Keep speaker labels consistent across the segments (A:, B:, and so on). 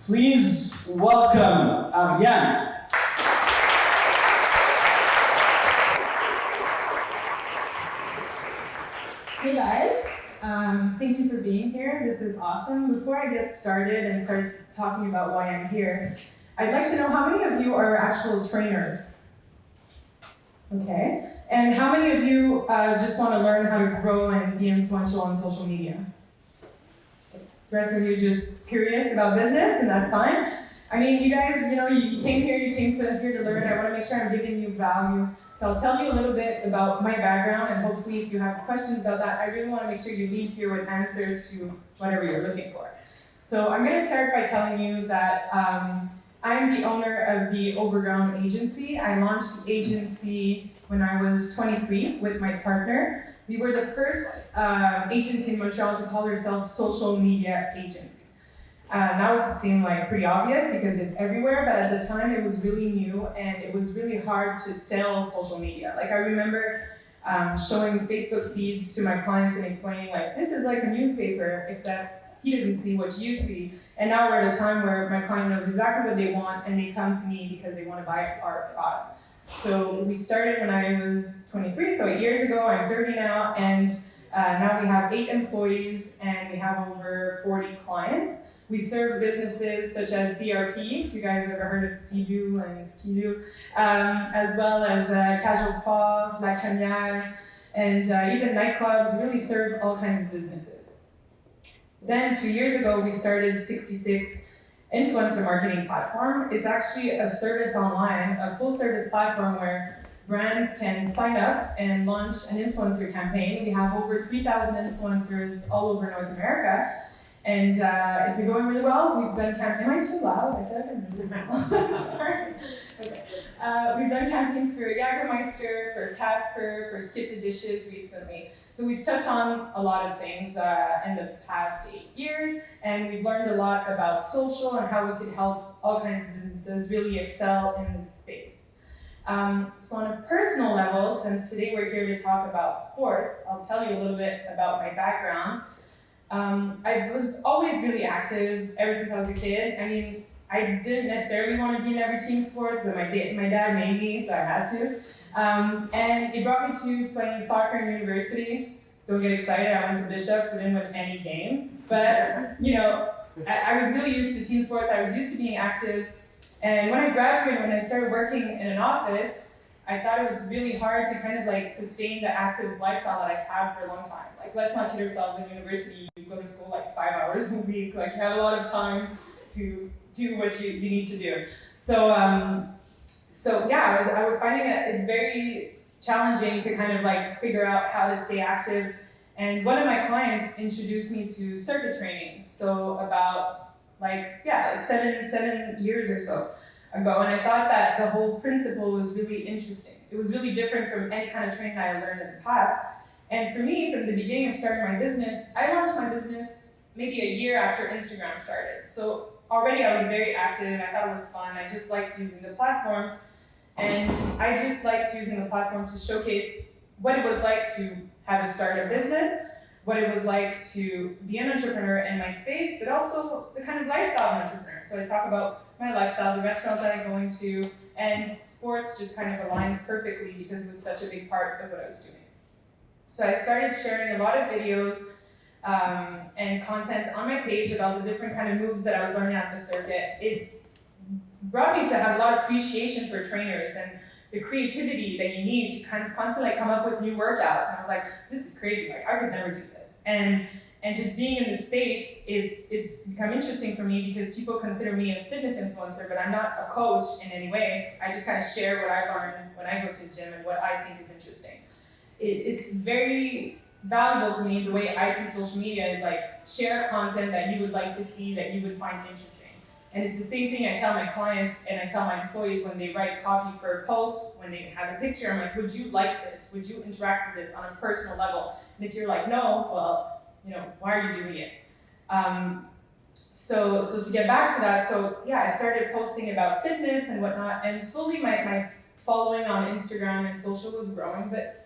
A: Please welcome Ariane.
B: Hey guys, thank you for being here. This is awesome. Before I get started and start talking about why I'm here, I'd like to know how many of you are actual trainers? Okay. And how many of you just want to learn how to grow and be influential on social media? The rest of you just curious about business, and that's fine. I mean, you guys, you came here to learn. I want to make sure I'm giving you value. So I'll tell you a little bit about my background, and hopefully if you have questions about that, I really want to make sure you leave here with answers to whatever you're looking for. So I'm going to start by telling you that I'm the owner of the Ovrgrnd agency. I launched the agency when I was 23 with my partner. We were the first agency in Montreal to call ourselves social media agency. Now it could seem like pretty obvious because it's everywhere, but at the time it was really new and it was really hard to sell social media. Like I remember showing Facebook feeds to my clients and explaining like, this is like a newspaper, except he doesn't see what you see. And now we're at a time where my client knows exactly what they want and they come to me because they want to buy our product. So we started when I was 23, so 8 years ago. I'm 30 now, and now we have 8 employees and we have over 40 clients. We serve businesses such as BRP, if you guys have ever heard of Sea-Doo and Ski-Doo, as well as Casual Spa, La Cremière, and even nightclubs. Really serve all kinds of businesses. Then 2 years ago, we started 66 influencer marketing platform. It's actually a service online, a full service platform where brands can sign up and launch an influencer campaign. We have over 3,000 influencers all over North America. And it's been going really well. We've done am I too loud? I feel like I'm really loud. Sorry. Okay. We've done campaigns for Jägermeister, for Casper, for Skip the Dishes recently. So we've touched on a lot of things in the past 8 years, and we've learned a lot about social and how we could help all kinds of businesses really excel in this space. So on a personal level, since today we're here to talk about sports, I'll tell you a little bit about my background. I was always really active ever since I was a kid. I mean, I didn't necessarily want to be in every team sports, but my dad made me, so I had to. And it brought me to playing soccer in university. Don't get excited, I went to Bishops, but didn't win any games. But, I was really used to team sports. I was used to being active. And when I graduated, when I started working in an office, I thought it was really hard to kind of like sustain the active lifestyle that I've had for a long time. Like, let's not kid ourselves, in university, you go to school like 5 hours a week, like you have a lot of time to do what you need to do. So yeah, I was finding it very challenging to kind of like figure out how to stay active. And one of my clients introduced me to circuit training. So about seven years or so ago, and I thought that the whole principle was really interesting. It was really different from any kind of training I had learned in the past. And for me, from the beginning of starting my business, I launched my business maybe a year after Instagram started. So already I was very active, I thought it was fun, I just liked using the platforms, and I just liked using the platform to showcase what it was like to have a startup business, what it was like to be an entrepreneur in my space, but also the kind of lifestyle of an entrepreneur. So I talk about my lifestyle, the restaurants that I'm going to, and sports just kind of aligned perfectly because it was such a big part of what I was doing. So I started sharing a lot of videos and content on my page about the different kind of moves that I was learning at the circuit. It brought me to have a lot of appreciation for trainers and the creativity that you need to kind of constantly come up with new workouts. And I was like, this is crazy, like I could never do this. And just being in the space, it's become interesting for me because people consider me a fitness influencer, but I'm not a coach in any way. I just kind of share what I learned when I go to the gym and what I think is interesting. It's very valuable to me the way I see social media is like share content that you would like to see, that you would find interesting. And it's the same thing I tell my clients and I tell my employees when they write copy for a post, when they have a picture, I'm like, would you like this? Would you interact with this on a personal level? And if you're like, no, well, why are you doing it? So to get back to that, so yeah, I started posting about fitness and whatnot, and slowly my following on Instagram and social was growing, but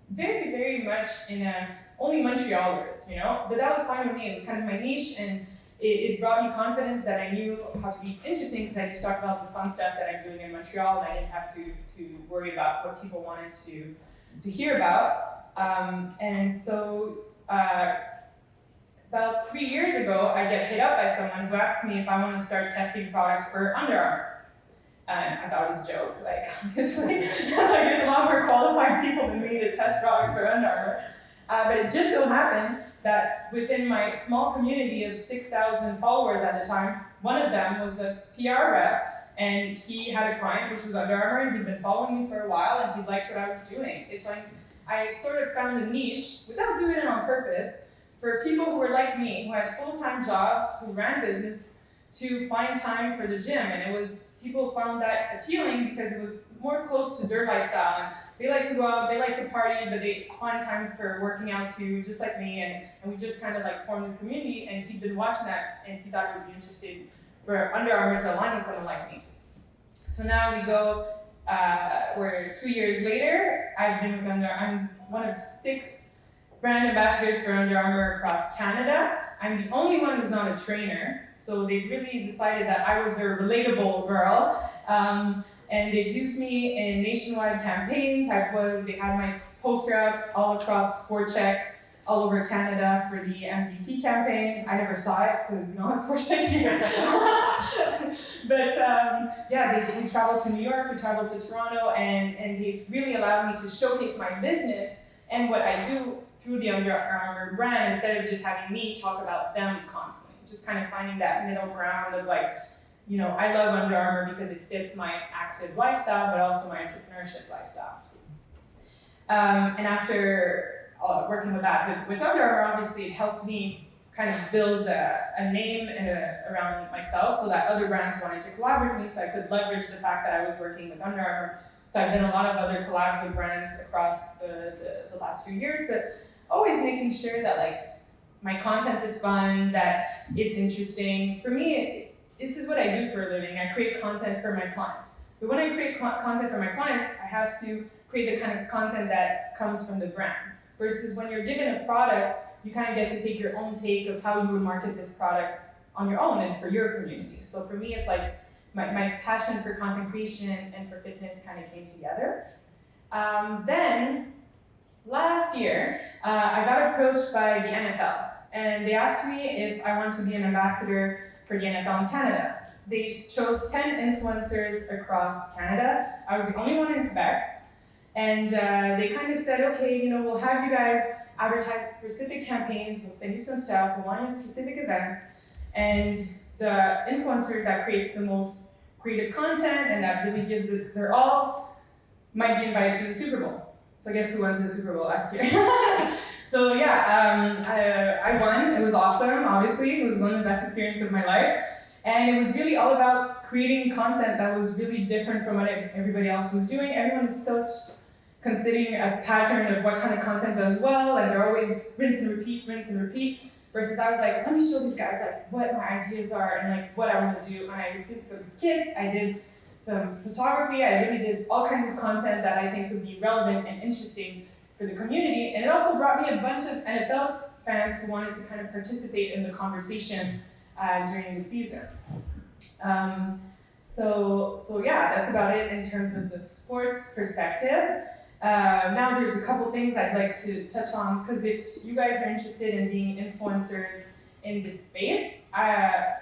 B: very, very much in only Montrealers, but that was fine with me. It was kind of my niche, and it brought me confidence that I knew how to be interesting because I just talked about the fun stuff that I'm doing in Montreal, and I didn't have to worry about what people wanted to hear about. And so about 3 years ago, I get hit up by someone who asked me if I want to start testing products for Under Armour. And I thought it was a joke, like, obviously. There's a lot more qualified people than me to test products for Under Armour. But it just so happened that within my small community of 6,000 followers at the time, one of them was a PR rep, and he had a client, which was Under Armour, and he'd been following me for a while, and he liked what I was doing. It's like, I sort of found a niche, without doing it on purpose, for people who were like me, who had full-time jobs, who ran business, to find time for the gym. And it was, people found that appealing because it was more close to their lifestyle. And they like to go out, they like to party, but they find time for working out too, just like me. And we just kind of like formed this community, and he'd been watching that, and he thought it would be interesting for Under Armour to align with someone like me. So now we go, we're 2 years later. I've been with I'm one of 6 brand ambassadors for Under Armour across Canada. I'm the only one who's not a trainer, so they really decided that I was their relatable girl. And they've used me in nationwide campaigns. They had my poster up all across Sport Check, all over Canada for the MVP campaign. I never saw it because we don't have Sport Check here. But yeah, we traveled to New York, we traveled to Toronto, and they've really allowed me to showcase my business and what I do through the Under Armour brand, instead of just having me talk about them constantly. Just kind of finding that middle ground of like, you know, I love Under Armour because it fits my active lifestyle, but also my entrepreneurship lifestyle. And after working with that, with Under Armour, obviously it helped me kind of build a name around myself so that other brands wanted to collaborate with me, so I could leverage the fact that I was working with Under Armour. So I've done a lot of other collabs with brands across the last 2 years, but always making sure that like my content is fun, that it's interesting. For me, this is what I do for a living. I create content for my clients. But when I create content for my clients, I have to create the kind of content that comes from the brand. Versus when you're given a product, you kind of get to take your own take of how you would market this product on your own and for your community. So for me, it's like my passion for content creation and for fitness kind of came together. Then, last year, I got approached by the NFL, and they asked me if I want to be an ambassador for the NFL in Canada. They chose 10 influencers across Canada. I was the only one in Quebec, and they kind of said, okay, you know, we'll have you guys advertise specific campaigns, we'll send you some stuff, we'll want you specific events, and the influencer that creates the most creative content and that really gives it their all might be invited to the Super Bowl. So guess who went to the Super Bowl last year? So yeah, I won. It was awesome, obviously. It was one of the best experiences of my life. And it was really all about creating content that was really different from what everybody else was doing. Everyone is considering a pattern of what kind of content does well, and they're always rinse and repeat. Versus I was like, let me show these guys like what my ideas are and like what I want to do. And I did some skits, I did some photography, I really did all kinds of content that I think would be relevant and interesting for the community. And it also brought me a bunch of NFL fans who wanted to kind of participate in the conversation during the season. So yeah, that's about it in terms of the sports perspective. Now there's a couple things I'd like to touch on, because if you guys are interested in being influencers in this space,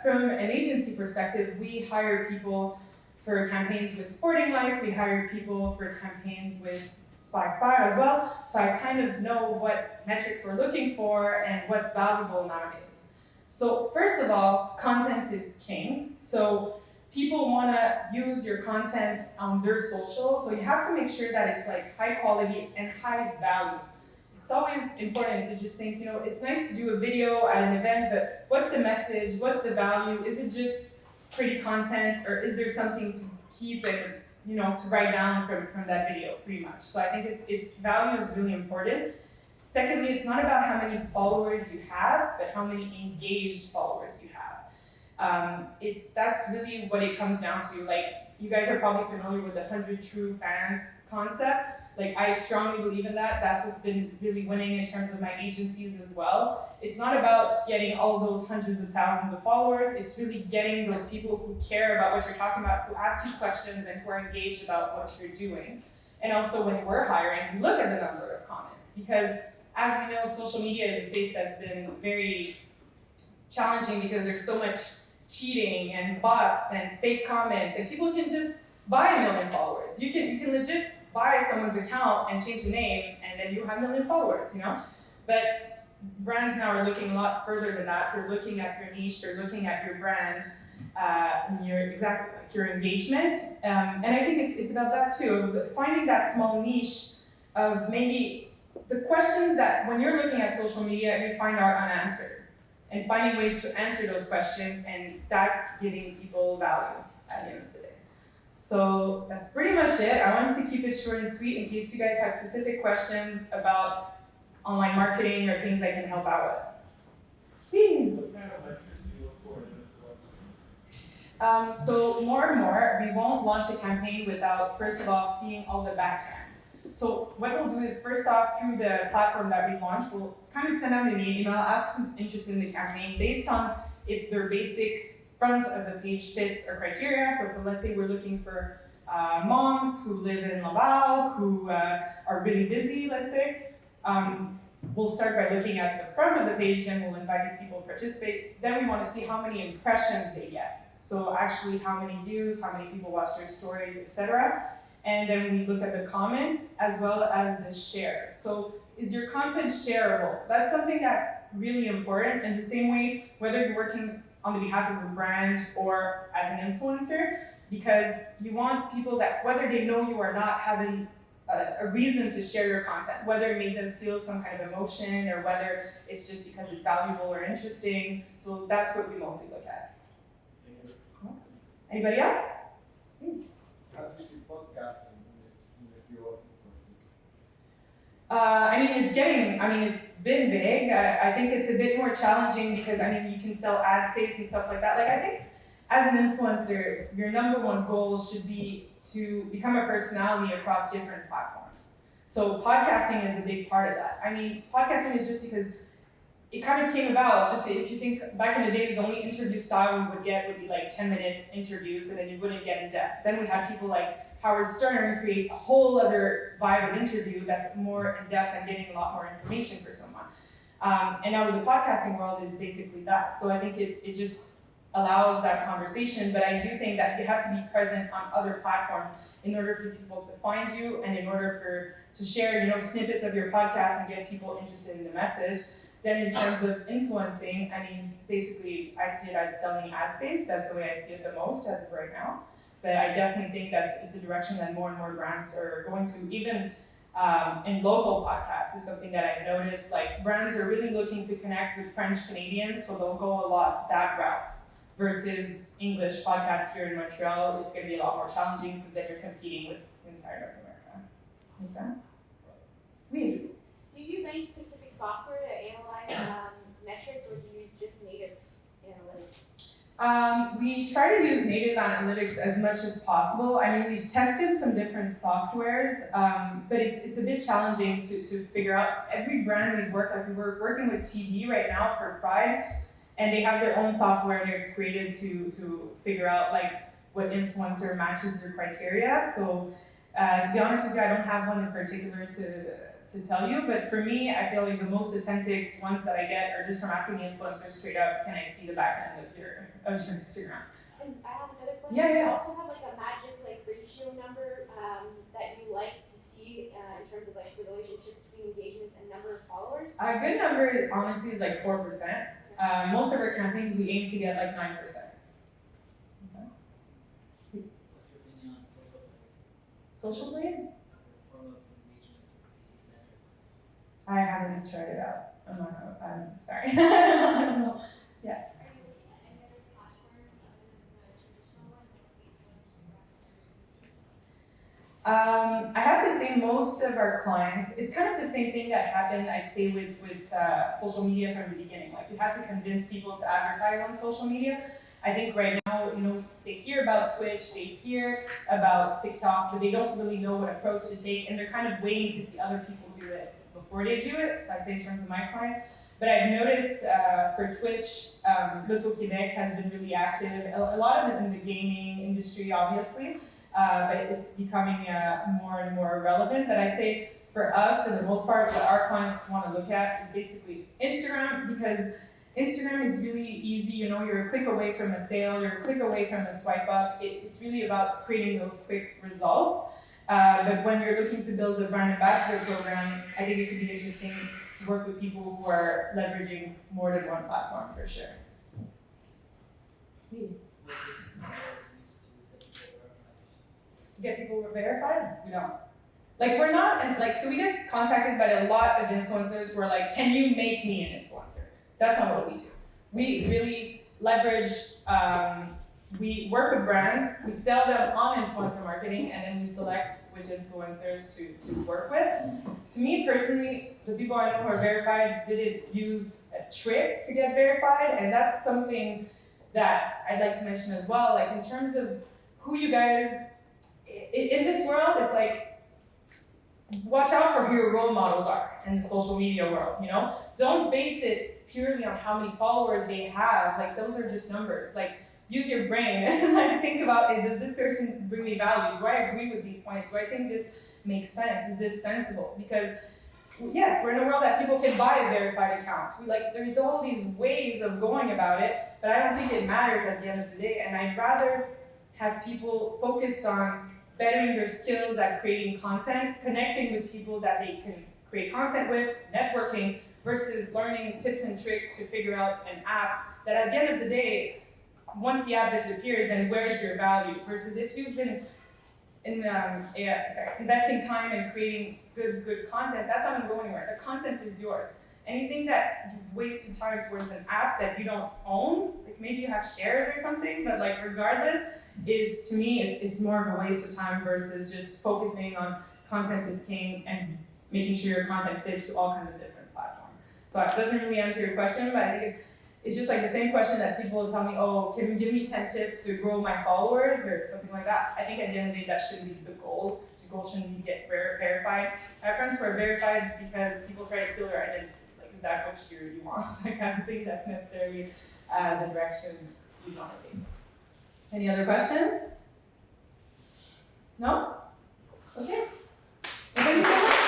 B: from an agency perspective, we hire people for campaigns with Sporting Life, we hire people for campaigns with Spy as well, so I kind of know what metrics we're looking for and what's valuable nowadays. So first of all, content is king. So people want to use your content on their social, so you have to make sure that it's like high quality and high value. It's always important to just think, you know, it's nice to do a video at an event, but what's the message? What's the value? Is it just pretty content, or is there something to keep and, you know, to write down from that video, pretty much? So I think its value is really important. Secondly, it's not about how many followers you have, but how many engaged followers you have. That's really what it comes down to. Like, you guys are probably familiar with the 100 True Fans concept. Like, I strongly believe in that. That's what's been really winning in terms of my agencies as well. It's not about getting all those hundreds of thousands of followers. It's really getting those people who care about what you're talking about, who ask you questions and who are engaged about what you're doing. And also when we're hiring, look at the number of comments, because as we know, social media is a space that's been very challenging because there's so much cheating and bots and fake comments, and people can just buy 1 million followers. You can legit buy someone's account and change the name, and then you have 1 million followers, you know? But brands now are looking a lot further than that. They're looking at your niche, they're looking at your brand, your engagement, and I think it's about that too. Finding that small niche of maybe the questions that when you're looking at social media you find are unanswered, and finding ways to answer those questions, and that's giving people value at the end of the day. So that's pretty much it. I wanted to keep it short and sweet in case you guys have specific questions about online marketing or things I can help out with.
C: What kind of metrics do you look for in influencing?
B: So more and more, we won't launch a campaign without, first of all, seeing all the backend. So what we'll do is, first off, through the platform that we launched, we'll kind of send out an email, ask who's interested in the campaign based on if their basic front of the page fits our criteria. So for, let's say we're looking for moms who live in Laval, who are really busy, let's say. We'll start by looking at the front of the page, then we'll invite these people to participate. Then we want to see how many impressions they get. So actually how many views, how many people watch their stories, etc. And then we look at the comments as well as the shares. So is your content shareable? That's something that's really important. In the same way, whether you're working on the behalf of a brand or as an influencer, because you want people that, whether they know you or not, having a reason to share your content, whether it made them feel some kind of emotion or whether it's just because it's valuable or interesting. So that's what we mostly look at. Anybody else?
D: How do you see podcasting in the field
B: It's been big. I think it's a bit more challenging because, you can sell ad space and stuff like that. Like, I think as an influencer, your number one goal should be to become a personality across different platforms. So podcasting is a big part of that. Podcasting is just because it kind of came about, just if you think back in the days, the only interview style we would get would be like 10-minute interviews, and then you wouldn't get in depth. Then we had people like Howard Stern create a whole other vibe of interview that's more in depth and getting a lot more information for someone. And now the podcasting world is basically that. So I think it just allows that conversation, but I do think that you have to be present on other platforms in order for people to find you and in order to share, snippets of your podcast and get people interested in the message. Then in terms of influencing, basically I see it as selling ad space. That's the way I see it the most as of right now. But I definitely think it's a direction that more and more brands are going to. Even in local podcasts is something that I've noticed. Like, brands are really looking to connect with French Canadians, so they'll go a lot that route. Versus English podcasts here in Montreal, it's going to be a lot more challenging because then you're competing with entire North America. Make sense? Oui.
E: Do you use any specific software to analyze metrics, or do you use just native analytics?
B: We try to use native analytics as much as possible. We've tested some different softwares, but it's a bit challenging to figure out. Every brand we work, like we're working with TD right now for Pride, and they have their own software they've created to figure out like what influencer matches their criteria. So to be honest with you, I don't have one in particular to tell you, but for me, I feel like the most authentic ones that I get are just from asking the influencer straight up, can I see the back end of your Instagram?
E: And I have another question.
B: Yeah.
E: Do you also have like a magic ratio number that you like to see in terms of like the relationship between engagements and number of followers?
B: A good number, honestly, is like 4%. Most of our campaigns, we aim to get like 9%. Makes sense?
F: What's your opinion on social blade?
B: Social blade?
F: As a form of engagement to see metrics?
B: I haven't tried it out. I'm sorry. I don't know. Yeah.
G: Are you looking at any other platform other than the traditional one, like Facebook?
B: I have to say most of our clients, it's kind of the same thing that happened, I'd say, with social media from the beginning. Like, we had to convince people to advertise on social media. I think right now, they hear about Twitch, they hear about TikTok, but they don't really know what approach to take, and they're kind of waiting to see other people do it before they do it. So I'd say in terms of my client. But I've noticed for Twitch, L'Auto-Québec has been really active. A lot of it in the gaming industry, obviously, but it's becoming more and more relevant. But I'd say for us, for the most part, what our clients want to look at is basically Instagram, because Instagram is really easy. You're a click away from a sale, you're a click away from a swipe up. It's really about creating those quick results. But when you're looking to build a brand ambassador program, I think it could be interesting to work with people who are leveraging more than one platform for sure.
F: What techniques are used to
B: To
F: get people verified?
B: get people verified? We don't. We're not, so we get contacted by a lot of influencers who are like, can you make me an influencer? That's not what we do. We really leverage, we work with brands, we sell them on influencer marketing, and then we select which influencers to work with. To me personally, the people I know who are verified didn't use a trick to get verified, and that's something that I'd like to mention as well. In terms of who you guys, in this world, it's watch out for who your role models are in the social media world, Don't base it purely on how many followers they have. Those are just numbers. Use your brain and think about, does this person bring me value? Do I agree with these points? Do I think this makes sense? Is this sensible? Because yes, we're in a world that people can buy a verified account. There's all these ways of going about it, but I don't think it matters at the end of the day. And I'd rather have people focused on bettering their skills at creating content, connecting with people that they can create content with, networking, versus learning tips and tricks to figure out an app that at the end of the day, once the app disappears, then where's your value? Versus if you've been investing time in creating good content, that's not going to go anywhere. The content is yours. Anything that you've wasted time towards an app that you don't own, maybe you have shares or something, but regardless, is to me it's more of a waste of time versus just focusing on content is king and making sure your content fits to all kinds of different platforms. So it doesn't really answer your question, but I think it's just the same question that people will tell me, oh, can you give me 10 tips to grow my followers or something like that. I think at the end of the day, that shouldn't be the goal. The goal shouldn't be to get verified. I have friends who are verified because people try to steal their identity. Is that what you want? I don't think that's necessarily the direction you want to take. Any other questions? No? Okay. Well, thank you so much.